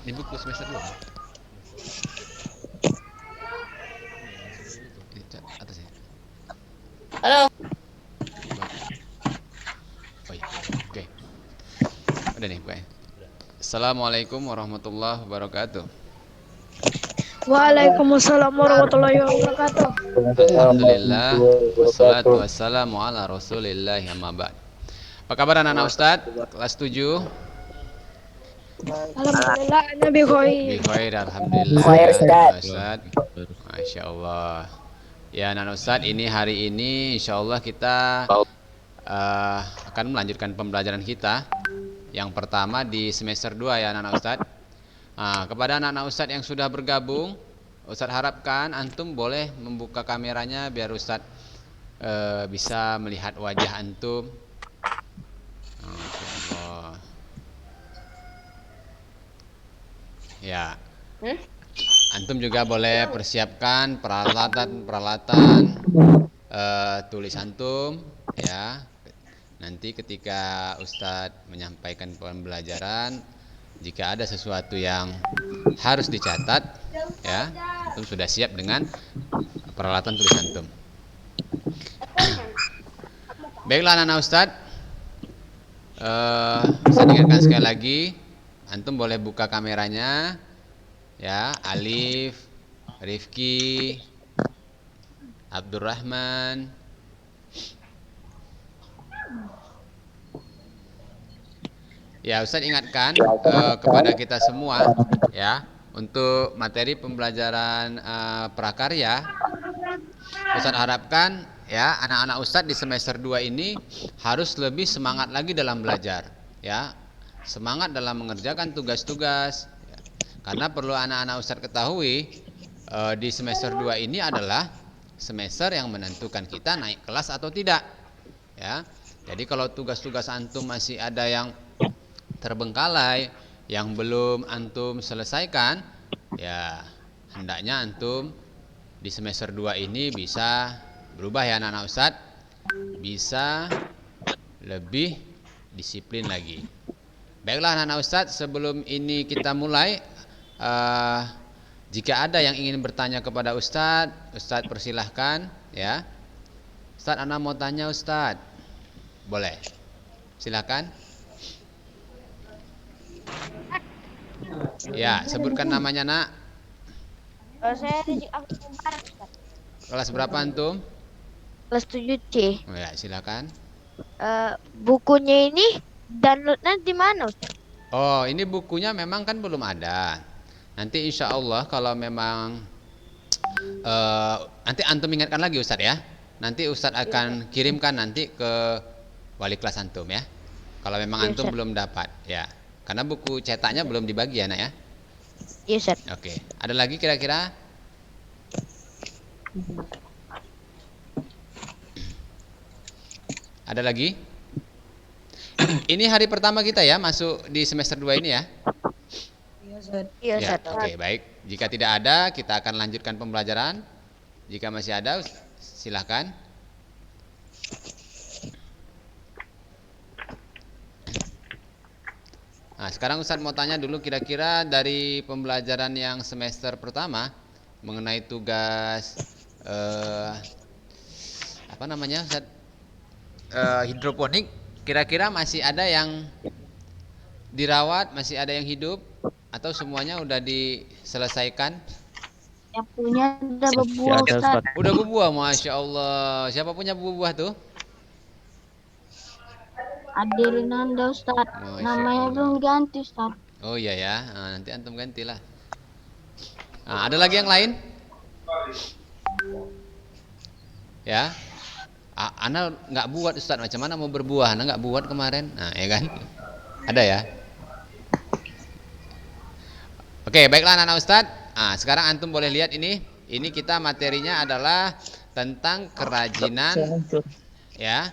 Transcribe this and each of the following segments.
Di buku semester 2. Di atas ya. Halo. Oh iya. Oke. Udah nih buka ya. Assalamualaikum warahmatullahi wabarakatuh. Waalaikumsalam warahmatullahi wabarakatuh. Alhamdulillah wassalatu wassalamu ala Rasulillah amma ba'd. Apa kabar anak-anak Ustadz? Kelas 7. Alhamdulillah Nabi Bi khair. khair, alhamdulillah. Khair, Ustaz. Ustadz. Masya Allah. Ya anak Ustadz, hari ini insya Allah kita akan melanjutkan pembelajaran kita. Yang pertama di semester 2 ya anak-anak Ustadz. Kepada anak-anak Ustadz yang sudah bergabung, Ustadz harapkan antum boleh membuka kameranya biar Ustadz bisa melihat wajah antum. Masya Allah. Ya. Antum juga boleh persiapkan peralatan tulis antum ya. Nanti ketika Ustadz menyampaikan pembelajaran, jika ada sesuatu yang harus dicatat ya, antum sudah siap dengan peralatan tulis antum. Baiklah anak-anak Ustadz, Ustadz ingatkan sekali lagi, antum boleh buka kameranya ya. Alif, Rifki, Abdurrahman. Ya, Ustadz ingatkan kepada kita semua ya, untuk materi pembelajaran prakarya, Ustadz harapkan ya anak-anak Ustadz di semester 2 ini harus lebih semangat lagi dalam belajar ya. Semangat dalam mengerjakan tugas-tugas ya. Karena perlu anak-anak Ustadz ketahui, di semester 2 ini adalah semester yang menentukan kita naik kelas atau tidak ya. Jadi kalau tugas-tugas antum masih ada yang terbengkalai, yang belum antum selesaikan ya, hendaknya antum di semester 2 ini bisa berubah ya anak-anak Ustadz, bisa lebih disiplin lagi. Baiklah anak-anak Ustadz, sebelum ini kita mulai, jika ada yang ingin bertanya kepada Ustadz, Ustadz persilahkan ya. Ustadz, anak mau tanya Ustadz. Boleh, silakan. Ya, sebutkan namanya nak. Saya Rizik Akbar. Kelas berapa antum? Kelas 7C. Oh ya, silakan. Bukunya ini downloadnya di mana, Ustaz? Oh, ini bukunya memang kan belum ada. Nanti insya Allah kalau memang nanti antum ingatkan lagi Ustadz ya. Nanti Ustadz akan kirimkan nanti ke wali kelas antum ya. Kalau memang antum belum dapat ya. Karena buku cetaknya belum dibagi ya nak ya. Iya, Ustaz. Oke, ada lagi kira-kira? Ada lagi? Ini hari pertama kita ya masuk di semester 2 ini ya. Iya, Ya, Ustaz. oke, baik. Jika tidak ada, kita akan lanjutkan pembelajaran. Jika masih ada, silahkan. Nah, sekarang Ustadz mau tanya dulu kira-kira dari pembelajaran yang semester pertama mengenai tugas apa namanya Ustadz, hidroponik, kira-kira masih ada yang dirawat, masih ada yang hidup, atau semuanya udah diselesaikan? Yang punya udah berbuah, Ustaz. Udah berbuah, masya Allah. Siapa punya buah tuh? Adirinanda, Ustaz. Masya Namanya Allah. belum ganti, Ustaz. Oh iya ya, nanti antum gantilah. Nah, ada lagi yang lain? Ya, Ana nggak buat Ustadz, macam mana mau berbuah? Ana nggak buat kemarin. Nah, ya kan? Ada ya? Oke, baiklah anak-anak Ustadz. Nah, sekarang antum boleh lihat ini. Ini kita materinya adalah tentang kerajinan ya,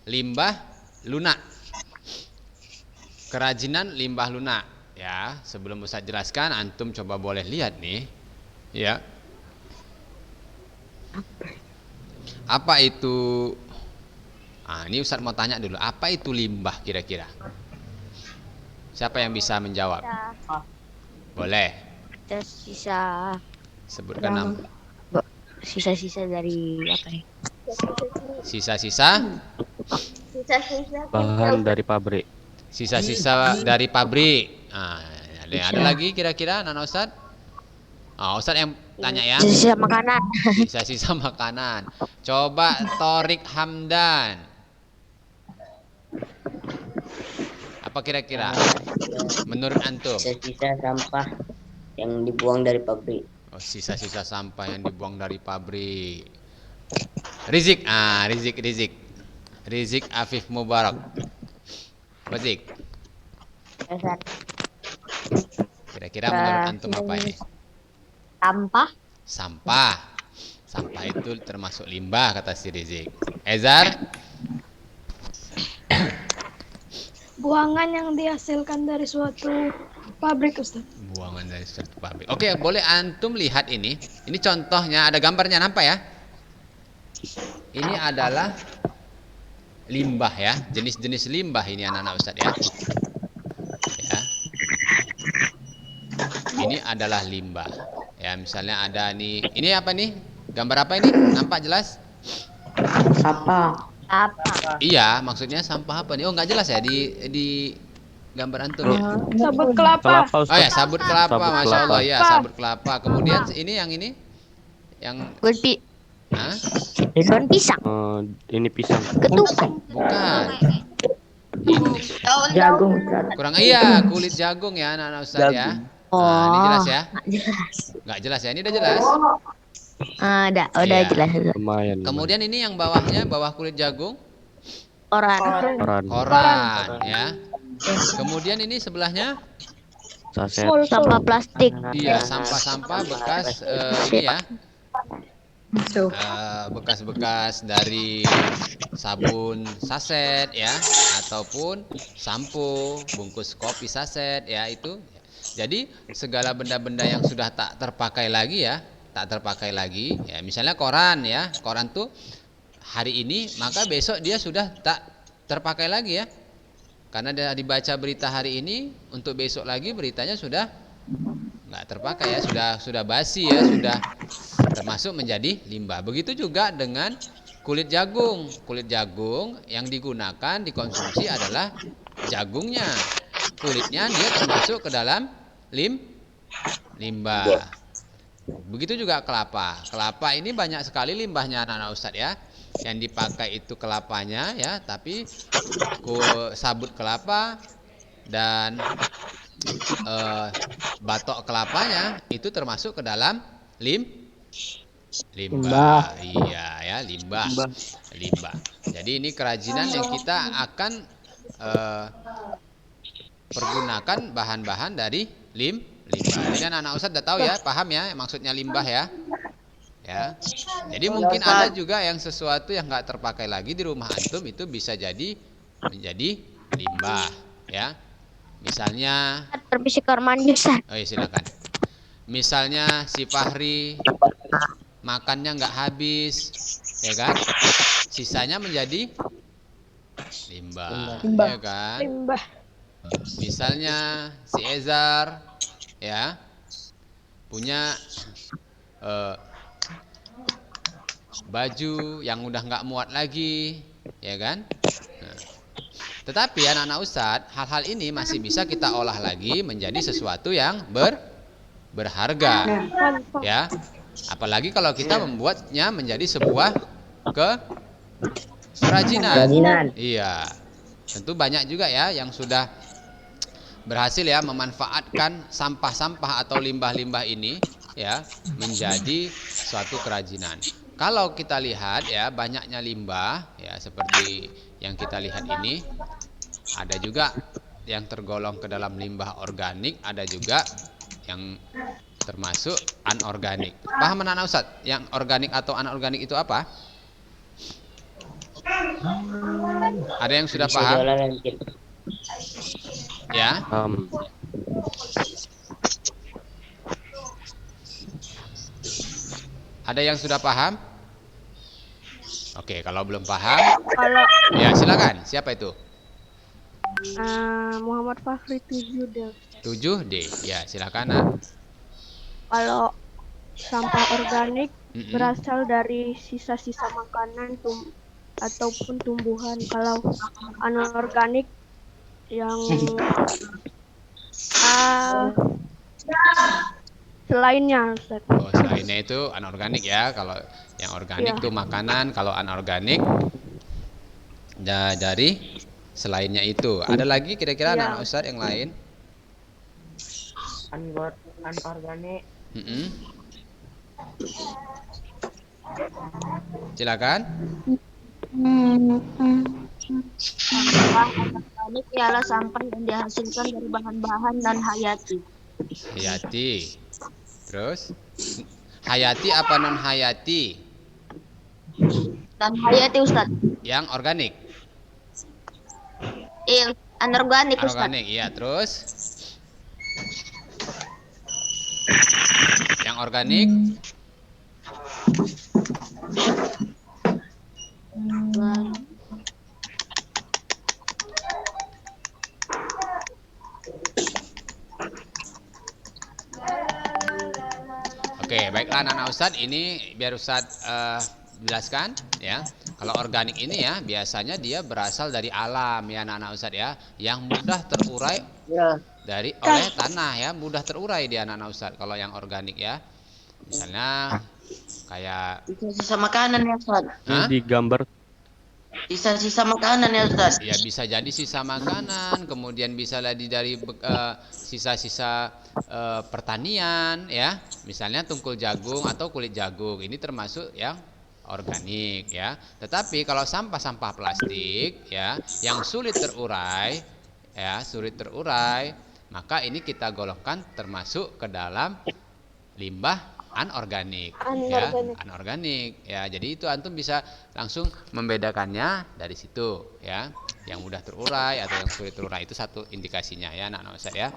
limbah lunak. Kerajinan limbah lunak ya. Sebelum Ustadz jelaskan, antum coba boleh lihat nih ya. Apa itu? Ini Ustadz mau tanya dulu, apa itu limbah kira-kira? Siapa yang bisa menjawab? Boleh. Ada sisa Sebutkan sisa-sisa dari apa nih? sisa-sisa Bahan dari pabrik. sisa-sisa dari pabrik. Nah, ada lagi kira-kira anak Ustadz? Oh, Ustadz yang tanya ya. Sisa makanan. Sisa-sisa makanan. Coba Torik Hamdan. Apa kira-kira? Menurut antum? Sisa-sisa sampah yang dibuang dari pabrik. Oh, sisa-sisa sampah yang dibuang dari pabrik. Rizik, Rizik Afif Mubarak. Rizik. Kira-kira menurut antum apa ini? Sampah. Sampah itu termasuk limbah kata si Rizik. Ezar? Buangan yang dihasilkan dari suatu pabrik, Ustaz. Buangan dari suatu pabrik. Oke, boleh antum lihat ini. Ini contohnya, ada gambarnya, nampak ya? Ini adalah limbah ya, jenis-jenis limbah ini anak-anak Ustadz ya. Ya. Ini adalah limbah. Ya, misalnya ada nih. Ini apa nih? Gambar apa ini? Nampak jelas? Sampah. Apa? Iya, maksudnya sampah apa nih? Oh, nggak jelas ya di gambar antum ya. Sabut kelapa. Kelapa, Ustaz. Oh ya, sabut kelapa, Sabut masya Allah kelapa. ya, sabut kelapa. Kemudian ini yang Hah? Daun pisang. Ini pisang. Ketupat. Bukan. Ini Jagung. kurang iya, kulit jagung ya anak-anak Ustadz ya. Nah, ini jelas ya? Nggak jelas. Nggak jelas ya? Ini udah jelas. Udah Iya. jelas. Lumayan. Kemudian ini yang bawahnya, bawah kulit jagung, Koran. koran ya. Kemudian ini sebelahnya, Saset. Sampah plastik. iya, sampah-sampah bekas ini ya. Bekas-bekas dari sabun saset ya, ataupun sampo, bungkus kopi saset ya, itu. Jadi segala benda-benda yang sudah tak terpakai lagi ya, misalnya koran ya, koran tuh hari ini maka besok dia sudah tak terpakai lagi ya, karena dia dibaca berita hari ini, untuk besok lagi beritanya sudah nggak terpakai ya, sudah basi ya, sudah termasuk menjadi limbah. Begitu juga dengan kulit jagung yang digunakan dikonsumsi adalah jagungnya, kulitnya dia termasuk ke dalam limbah. Begitu juga kelapa ini banyak sekali limbahnya anak-anak Ustadz ya. Yang dipakai itu kelapanya ya, tapi sabut kelapa dan batok kelapanya itu termasuk ke dalam limbah. Iya ya, limbah. Jadi ini kerajinan yang kita akan pergunakan bahan-bahan dari limbah. Jadi anak-anak Ustadz udah tahu ya, paham ya maksudnya limbah ya. Ya. Jadi mungkin ada juga yang sesuatu yang nggak terpakai lagi di rumah antum itu bisa jadi menjadi limbah ya. Misalnya, Permisi kamar mandi, Ustaz. oh iya silakan. Misalnya si Fahri makannya nggak habis, ya kan? Sisanya menjadi limbah, ya kan? Limbah. Misalnya si Ezar, ya, punya baju yang udah nggak muat lagi, ya kan? Nah, tetapi anak-anak Ustadz, hal-hal ini masih bisa kita olah lagi menjadi sesuatu yang berharga, ya. Apalagi kalau kita membuatnya menjadi sebuah kerajinan. Iya, tentu banyak juga ya yang sudah berhasil ya memanfaatkan sampah-sampah atau limbah-limbah ini ya menjadi suatu kerajinan. Kalau kita lihat ya banyaknya limbah ya seperti yang kita lihat ini, ada juga yang tergolong ke dalam limbah organik, ada juga yang termasuk anorganik. Paham anak Ustadz? Yang organik atau anorganik itu apa? Ada yang sudah paham? Ya. Ada yang sudah paham? Oke, kalau belum paham, ya silakan. Siapa itu? Muhammad Fahri Tujuh 7D. Ya, silakan Nak. Kalau sampah organik Mm-mm. berasal dari sisa-sisa makanan ataupun tumbuhan. Kalau anorganik yang selainnya, Ustaz. Oh, selainnya itu anorganik ya. Kalau yang organik Iya. itu makanan, kalau anorganik dari selainnya itu. Ada lagi kira-kira Iya. anak-anak Ustadz yang lain? Anorganik. Mm-mm. Silakan. Sampah anorganik ialah sampah yang dihasilkan dari bahan-bahan dan hayati. Hayati. Terus hayati apa non hayati? Dan hayati, Ustaz. Yang organik. Anorganik, Ustaz. Organik, iya. Terus yang organik Oke, baiklah anak-anak Ustadz, ini biar Ustadz jelaskan ya. Kalau organik ini ya biasanya dia berasal dari alam ya anak-anak Ustadz ya, yang mudah terurai Ya. oleh tanah ya, mudah terurai dia anak-anak Ustadz. Kalau yang organik ya, misalnya kayak Sisa-sisa makanan ya Ustaz. Hah? Di gambar Sisa-sisa makanan ya Ustaz. ya bisa jadi sisa makanan, kemudian bisa jadi dari sisa-sisa pertanian ya, misalnya tungkul jagung atau kulit jagung, ini termasuk yang organik ya. Tetapi kalau sampah-sampah plastik ya yang sulit terurai ya, maka ini kita golongkan termasuk ke dalam limbah anorganik ya, anorganik ya. Jadi itu antum bisa langsung membedakannya dari situ ya, yang mudah terurai atau yang sulit terurai, itu satu indikasinya ya anak-anak Ustadz ya.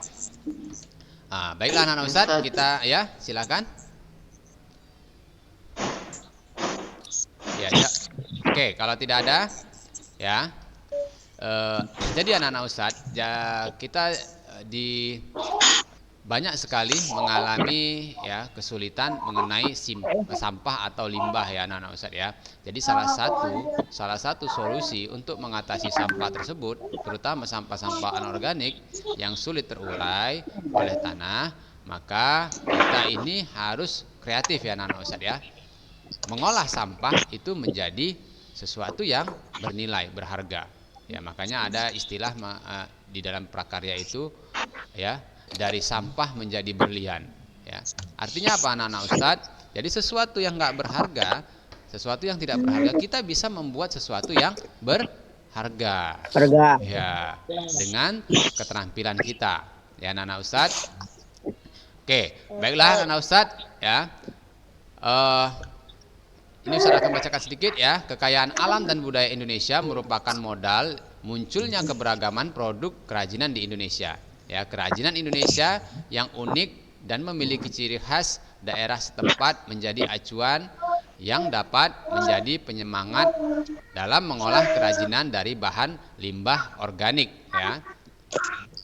Baiklah anak-anak Ustadz, kita ya silakan ya. Oke, kalau tidak ada ya, jadi anak-anak Ustadz ya, kita di banyak sekali mengalami ya kesulitan mengenai sampah atau limbah ya anak-anak Ustadz ya. Jadi salah satu solusi untuk mengatasi sampah tersebut, terutama sampah-sampah anorganik yang sulit terurai oleh tanah, maka kita ini harus kreatif ya anak-anak Ustadz ya. Mengolah sampah itu menjadi sesuatu yang bernilai, berharga. Ya, makanya ada istilah di dalam prakarya itu ya, dari sampah menjadi berlian ya. Artinya apa anak-anak Ustadz? Jadi sesuatu yang nggak berharga, sesuatu yang tidak berharga, kita bisa membuat sesuatu yang berharga ya, dengan keterampilan kita ya anak-anak Ustadz. Oke, baiklah anak-anak Ustadz ya. Ini Ustadz akan bacakan sedikit ya. Kekayaan alam dan budaya Indonesia merupakan modal munculnya keberagaman produk kerajinan di Indonesia. Ya, kerajinan Indonesia yang unik dan memiliki ciri khas daerah setempat menjadi acuan yang dapat menjadi penyemangat dalam mengolah kerajinan dari bahan limbah organik ya.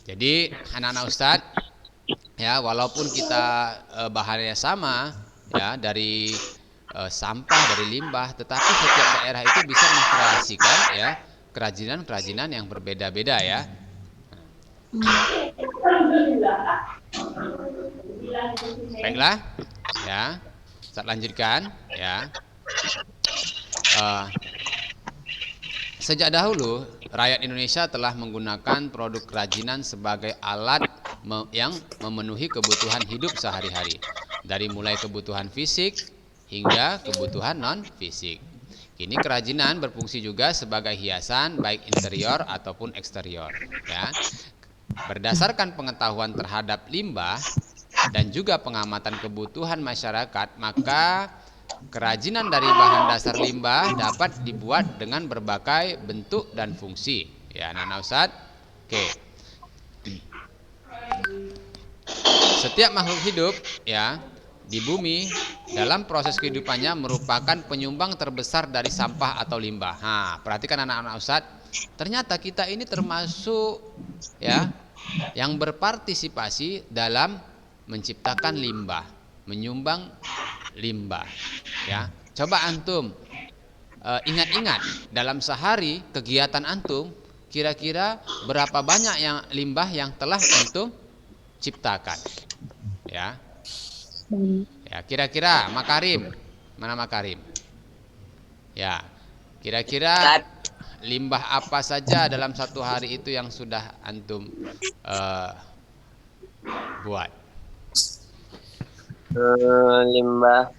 Jadi anak-anak Ustadz ya, walaupun kita bahannya sama ya, dari sampah, dari limbah, tetapi setiap daerah itu bisa mengkreasikan ya kerajinan-kerajinan yang berbeda-beda ya. Baiklah ya, saya lanjutkan ya. Sejak dahulu rakyat Indonesia telah menggunakan produk kerajinan sebagai alat yang memenuhi kebutuhan hidup sehari-hari, dari mulai kebutuhan fisik hingga kebutuhan non fisik. Kini kerajinan berfungsi juga sebagai hiasan baik interior ataupun eksterior ya. Berdasarkan pengetahuan terhadap limbah dan juga pengamatan kebutuhan masyarakat, maka kerajinan dari bahan dasar limbah dapat dibuat dengan berbagai bentuk dan fungsi ya anak-anak Ustadz. Oke. Setiap makhluk hidup ya di bumi dalam proses kehidupannya merupakan penyumbang terbesar dari sampah atau limbah. Perhatikan anak-anak Ustadz, ternyata kita ini termasuk ya yang berpartisipasi dalam menciptakan limbah, menyumbang limbah. Ya, coba antum ingat-ingat dalam sehari kegiatan antum kira-kira berapa banyak yang limbah yang telah antum ciptakan. Ya, ya kira-kira Makarim, mana Makarim? Ya, kira-kira limbah apa saja dalam satu hari itu yang sudah antum buat? Limbah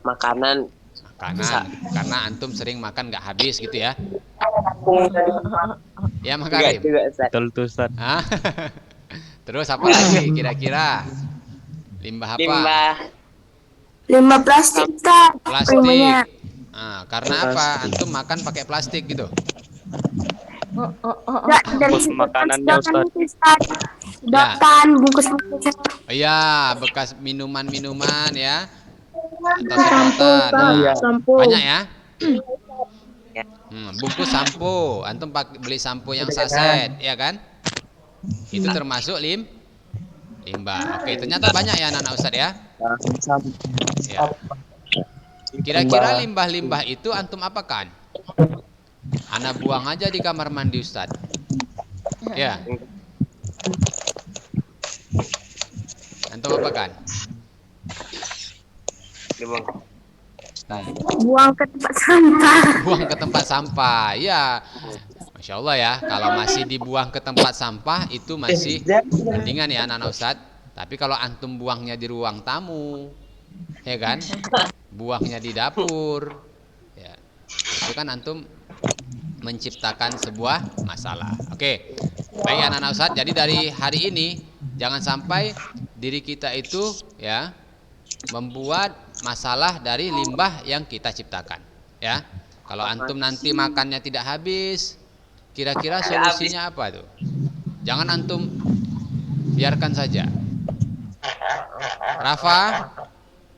makanan. Karena antum sering makan nggak habis gitu ya? Ya Enggak Makarim. juga, Ustaz. Betul tuh Ustaz. Ah, terus apa lagi kira-kira? Limbah apa? Limbah plastik, Ustaz. Plastik. Karena apa? Antum makan pakai plastik gitu? Enggak, dari Makanannya, sedotan Ustaz. itu, Ustaz. Sedotan, bungkus-bungkus. Iya, bekas minuman-minuman ya. Atau sedotan. Banyak ya? Bungkus sampo. Antum beli sampo yang saset, ya kan? Itu termasuk limbah. Oke, ternyata banyak ya anak-anak Ustaz ya. Ya. Kira-kira limbah-limbah itu antum apakan? Ana buang aja di kamar mandi Ustaz. Ya. Antum apakan? Buang ke tempat sampah. Buang ke tempat sampah. Ya. Masya Allah ya. Kalau masih dibuang ke tempat sampah itu masih mendingan ya anak-anak Ustaz. Tapi kalau antum buangnya di ruang tamu, ya kan? Buangnya di dapur, ya. Itu kan antum menciptakan sebuah masalah. Oke. Baik anak-anak Ustaz. Jadi dari hari ini jangan sampai diri kita itu ya membuat masalah dari limbah yang kita ciptakan, ya. Kalau antum nanti makannya tidak habis, kira-kira solusinya apa tuh? Jangan antum biarkan saja. Rafa?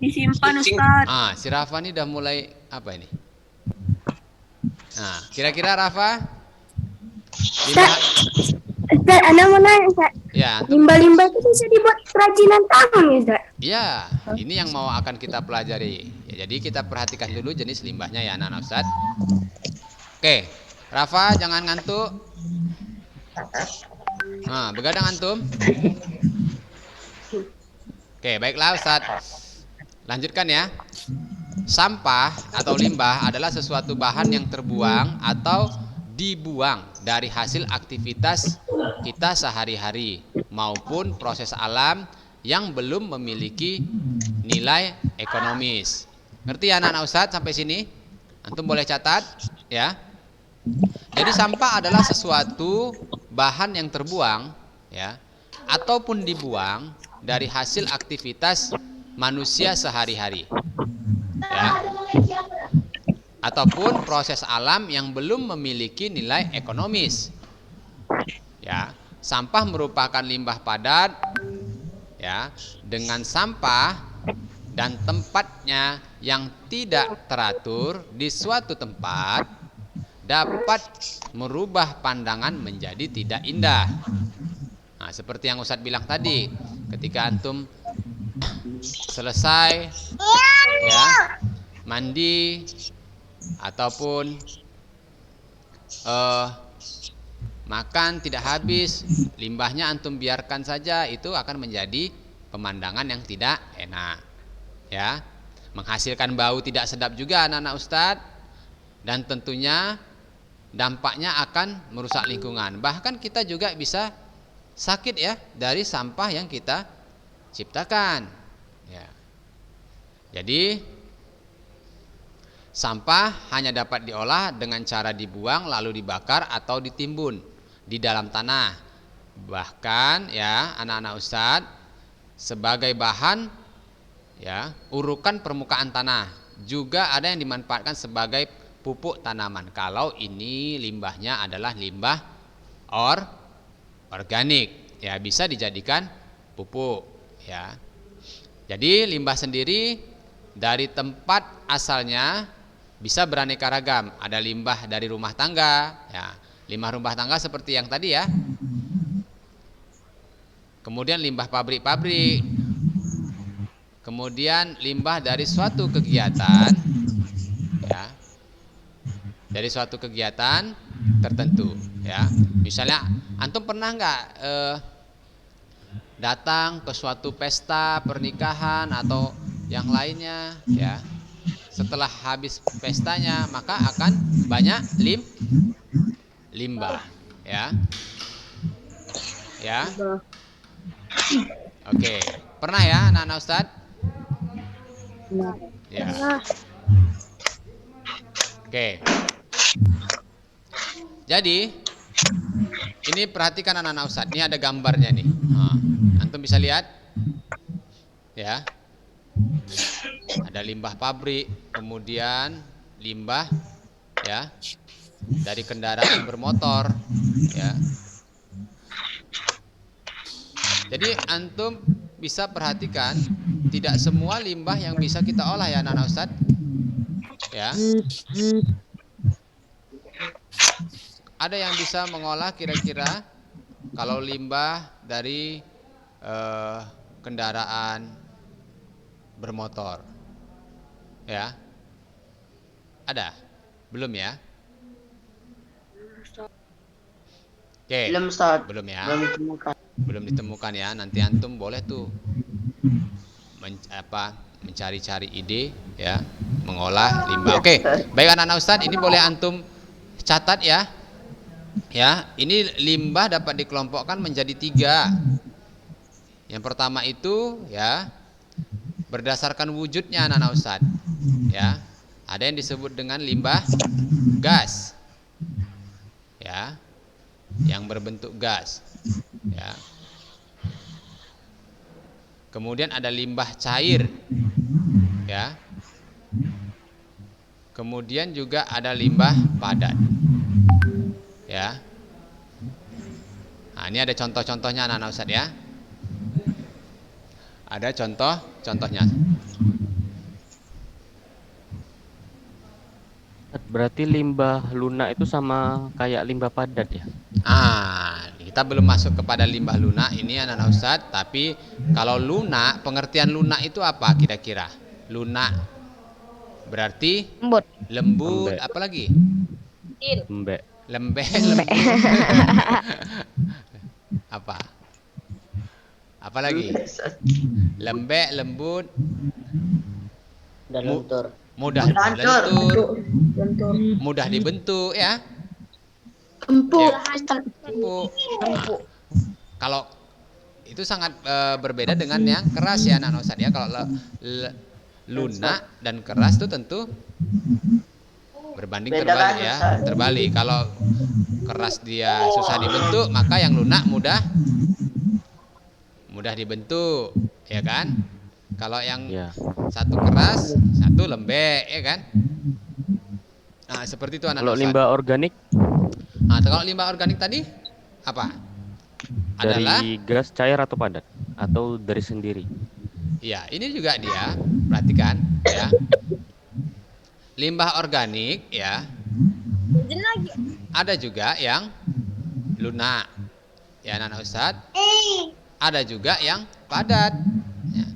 Disimpan, Ustaz. Si Rafa ini udah mulai apa ini? Nah, kira-kira Rafa? Ustaz, Anda mau nanya, Ustaz. Ya, antum. Limbah-limbah itu bisa dibuat kerajinan tangan ya, Ustaz? Ya, ini yang mau akan kita pelajari. Ya, jadi kita perhatikan dulu jenis limbahnya ya anak-anak Ustaz. Oke, Rafa jangan ngantuk. Nah, begadang antum. Oke, baiklah Ustaz. Lanjutkan ya. Sampah atau limbah adalah sesuatu bahan yang terbuang atau dibuang dari hasil aktivitas kita sehari-hari maupun proses alam yang belum memiliki nilai ekonomis. Ngerti ya anak-anak Ustadz sampai sini? Antum boleh catat ya. Jadi sampah adalah sesuatu bahan yang terbuang ya ataupun dibuang dari hasil aktivitas manusia sehari-hari. Ya. Ataupun proses alam yang belum memiliki nilai ekonomis. Ya, sampah merupakan limbah padat ya, dengan sampah dan tempatnya yang tidak teratur di suatu tempat dapat merubah pandangan menjadi tidak indah. Nah, seperti yang Ustadz bilang tadi, ketika antum selesai ya mandi ataupun makan tidak habis, limbahnya antum biarkan saja, itu akan menjadi pemandangan yang tidak enak ya, menghasilkan bau tidak sedap juga anak-anak Ustadz, dan tentunya dampaknya akan merusak lingkungan. Bahkan kita juga bisa sakit ya dari sampah yang kita ciptakan ya. Jadi sampah hanya dapat diolah dengan cara dibuang lalu dibakar atau ditimbun di dalam tanah. Bahkan ya anak-anak Ustadz, sebagai bahan ya urukan permukaan tanah, juga ada yang dimanfaatkan sebagai pupuk tanaman kalau ini limbahnya adalah limbah organik ya, bisa dijadikan pupuk ya. Jadi limbah sendiri dari tempat asalnya bisa beraneka ragam. Ada limbah dari rumah tangga ya, limbah rumah tangga seperti yang tadi ya, Kemudian limbah pabrik-pabrik. Kemudian limbah dari suatu kegiatan, ya, dari suatu kegiatan tertentu, ya. Misalnya, antum pernah nggak datang ke suatu pesta pernikahan atau yang lainnya, ya. Setelah habis pestanya, maka akan banyak limbah, ya. Ya. Oke, pernah ya anak-anak Ustadz? Ya. Oke. Jadi ini perhatikan anak-anak Ustadz. Ini ada gambarnya nih. Nah, antum bisa lihat, ya. Ada limbah pabrik, kemudian limbah, ya, dari kendaraan bermotor, ya. Jadi antum bisa perhatikan tidak semua limbah yang bisa kita olah ya anak-anak Ustadz, ya. Ada yang bisa mengolah kira-kira kalau limbah dari kendaraan bermotor, ya. Ada? Belum ya? Oke. Belum, Ustaz. Belum ya? Belum ditemukan. Belum ditemukan ya. Nanti antum boleh tuh mencari-cari ide, ya, mengolah limbah. Oke, baik anak-anak Ustadz, ini boleh antum catat ya. Ya, ini limbah dapat dikelompokkan menjadi 3. Yang pertama itu, ya, berdasarkan wujudnya anak-anak Ustadz, ya. Ada yang disebut dengan limbah gas, ya, yang berbentuk gas, ya. Kemudian ada limbah cair, ya. Kemudian juga ada limbah padat, ya. Nah, ini ada contoh-contohnya anak-anak Ustadz ya. Ada contohnya. Berarti limbah lunak itu sama kayak limbah padat ya? Kita belum masuk kepada limbah lunak ini anak-anak Ustadz. Tapi kalau lunak, pengertian lunak itu apa kira-kira? Lunak berarti lembut, apa lagi? Lembek. Lembut. Apa lagi? Lembek, lembut, Dan luntur. mudah lentur, mudah dibentuk, ya. Empuk. Empuk. Kalau itu sangat berbeda dengan yang keras ya anak-anak Ustadz ya. Kalau lunak dan keras itu tentu berbanding Beda terbalik kan, ya. Ustadz? Terbalik. Kalau keras dia susah dibentuk, maka yang lunak mudah dibentuk, ya kan? Kalau yang Ya. satu keras, satu lembek, ya kan? Nah, seperti itu anak-anak Kalau Ustadz. limbah organik Nah, kalau limbah organik tadi apa? Adalah, dari gas cair atau padat atau dari sendiri? ya, ini juga dia, perhatikan, ya. Limbah organik, ya. Ada juga yang lunak, ya anak-anak Ustadz. Ada juga yang padat. Ya.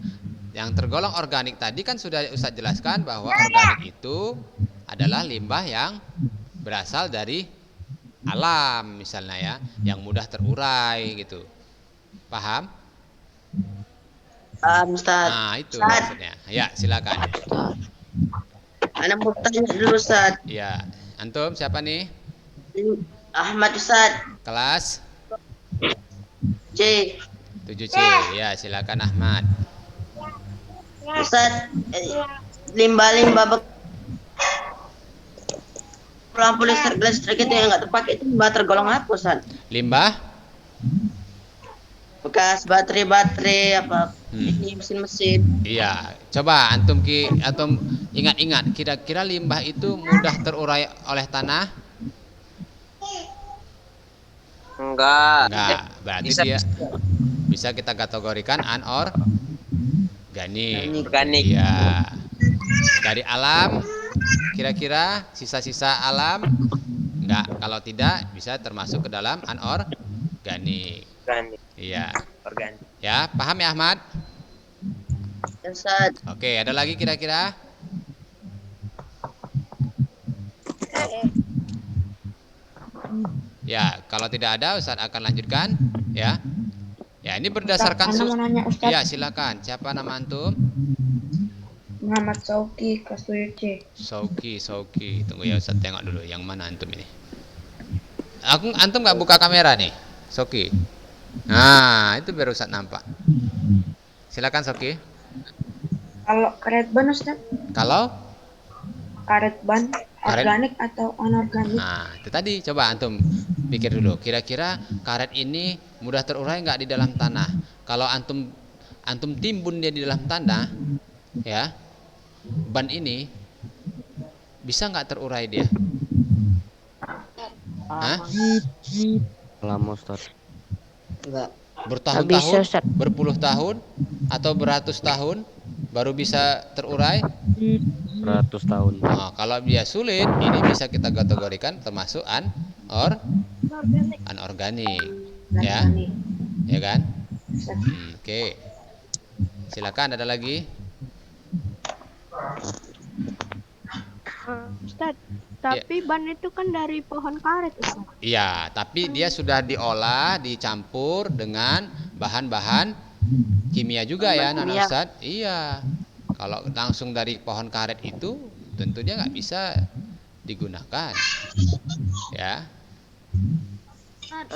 Yang tergolong organik tadi kan sudah Ustadz jelaskan bahwa organik itu adalah limbah yang berasal dari alam misalnya ya, yang mudah terurai gitu. Paham? Ustaz. Nah, itu maksudnya. Ya, silakan. Anak mau tanya dulu, Ustaz. Ya, antum siapa nih? Ahmad, Ustaz. Kelas C. 7C. Ya, silakan Ahmad. Ustaz, limbah-limbah lampu listrik itu yang nggak terpakai itu limbah tergolong apa, Ustaz? Limbah? Bekas baterai apa ini mesin-mesin. Iya, coba antum ingat-ingat kira-kira limbah itu mudah terurai oleh tanah? Enggak. Enggak, berarti dia bisa kita kategorikan anorganik. Organik. Iya. Dari alam, kira-kira sisa-sisa alam? Enggak, kalau tidak bisa termasuk ke dalam anorganik. Organik. Iya. Organik. Ya, paham ya Ahmad? Ustaz. Oke, ada lagi kira-kira? Ya, kalau tidak ada Ustaz akan lanjutkan ya. Ya, ini berdasarkan Ustaz, mau nanya Ustaz. Ya, silakan. Siapa nama antum? Muhammad Sauki, kelas 7C. Sauki. Tunggu ya Ustaz, tengok dulu yang mana antum ini. Antum nggak buka kamera nih, Sauki. Nah, itu baru Ustaz nampak. Silakan Sauki. Kalau karet ban Ustaz? Kalau Karet ban organik atau anorganik? Nah, itu tadi coba antum pikir dulu. Kira-kira karet ini mudah terurai nggak di dalam tanah? Kalau antum timbun dia di dalam tanah, ya, ban ini bisa nggak terurai dia? Hah? Lama Ustaz. Enggak. Bertahun-tahun, berpuluh tahun, atau beratus tahun baru bisa terurai? 100 tahun. Nah, kalau dia sulit, ini bisa kita kategorikan termasuk anorganik, ya, ya kan? Oke. Silakan, ada lagi? Ustaz, tapi ban itu kan dari pohon karet, Ustaz. Iya, tapi dia sudah diolah, dicampur dengan bahan-bahan kimia juga ya, Nana Ustadz. Iya. Kalau langsung dari pohon karet itu, tentu dia nggak bisa digunakan, ya. Ustaz,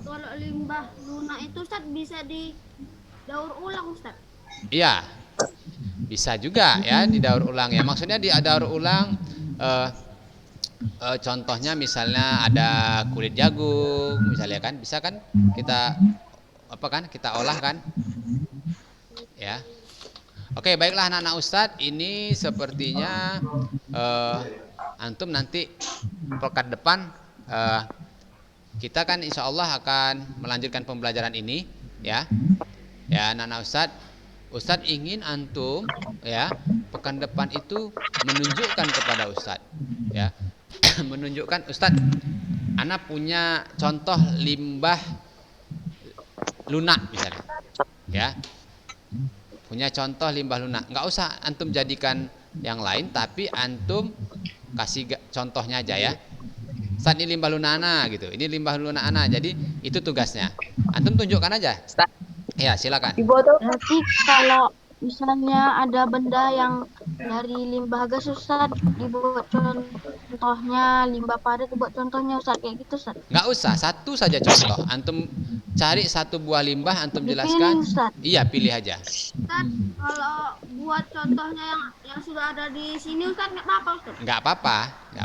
kalau limbah lunak itu Ustaz bisa didaur ulang, Ustaz. Iya, bisa juga ya didaur ulang ya. Maksudnya didaur ulang. Contohnya misalnya ada kulit jagung, misalnya kan, bisa kan kita kita olah kan, ya. Oke, baiklah anak-anak Ustadz, ini sepertinya antum nanti pekan depan kita kan insya Allah akan melanjutkan pembelajaran ini, ya. Ya, anak-anak Ustadz ingin antum ya pekan depan itu menunjukkan kepada Ustadz, ya. Menunjukkan, Ustadz, anak punya contoh limbah lunak misalnya, ya. Punya contoh limbah lunak. Nggak usah antum jadikan yang lain, tapi antum kasih contohnya aja ya. Ustadz, ini limbah lunak anak gitu. Ini limbah lunak anak. Jadi itu tugasnya. Antum tunjukkan aja. Ya, silakan. Berarti kalau misalnya ada benda yang dari limbah gas, Ustaz, dibuat contohnya, limbah padat dibuat contohnya, Ustaz, kayak gitu, Ustaz. Nggak usah, satu saja contoh. Antum cari satu buah limbah, antum Dipilih, jelaskan. Ustaz. Iya, pilih aja. Ustaz, kalau buat contohnya yang sudah ada di sini, Ustaz, nggak apa-apa, Ustaz? Nggak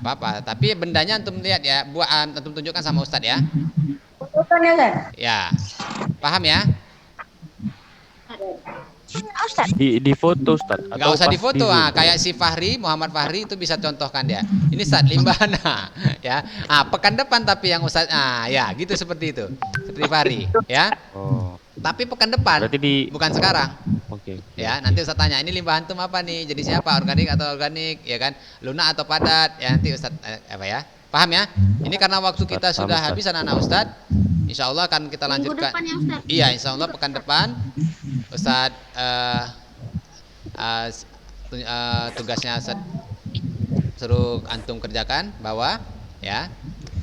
apa-apa. Tapi bendanya antum lihat ya, antum tunjukkan sama Ustadz ya. Ya, paham ya? Di foto Ustaz. Nggak usah difoto, kayak si Muhammad Fahri itu bisa contohkan dia. Ini Ustadz limbah nah, ya. Pekan depan tapi yang Ustadz, ya gitu, seperti itu. Seperti Fahri, ya. Oh. Tapi pekan depan, Berarti bukan sekarang. Oke. Ya, nanti Ustadz tanya, ini limbah antum apa nih? Jadi siapa? Organik atau organik, ya kan? Lunak atau padat? Ya, nanti Ustadz apa ya? Paham ya? Ini karena waktu kita sudah habis anak-anak Ustadz. Insya Allah akan kita lanjutkan. Minggu depan ya, Ustadz? Iya, insya Allah pekan depan Ustadz tugasnya Ustadz suruh antum kerjakan, bawa ya.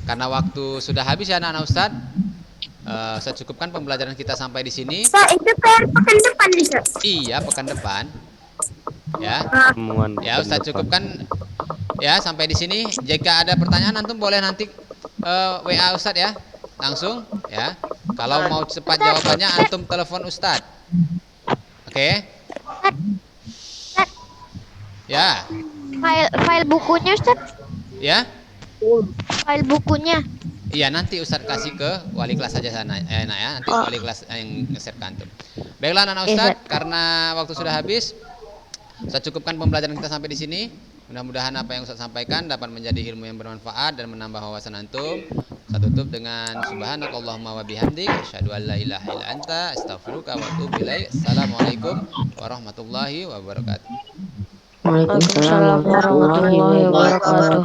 Karena waktu sudah habis ya anak-anak Ustadz. Saya cukupkan pembelajaran kita sampai di sini. Ustaz, itu PR pekan depan nih, Ustaz. Iya, pekan depan. Ya. Temuan Ya, pekan Ustaz depan. cukupkan ya sampai di sini. Jika ada pertanyaan antum boleh nanti WA Ustaz ya. Langsung ya. Kalau mau cepat jawabannya antum telepon Ustaz. Oke? Ya. File bukunya Ustaz, Ya. file bukunya. Iya, nanti Ustaz kasih ke wali kelas saja sana. Nak ya, nanti wali kelas yang nge-share ke antum. Baiklah anak Ustaz, karena waktu sudah habis, Ustaz cukupkan pembelajaran kita sampai di sini. Mudah-mudahan apa yang Ustaz sampaikan dapat menjadi ilmu yang bermanfaat dan menambah wawasan antum. Saya tutup dengan subhanakallahumma wa bihamdik asyhadu an la ilaha illa anta astaghfiruka wa atubu ilaik. Assalamualaikum warahmatullahi wabarakatuh. Waalaikumsalam warahmatullahi wabarakatuh.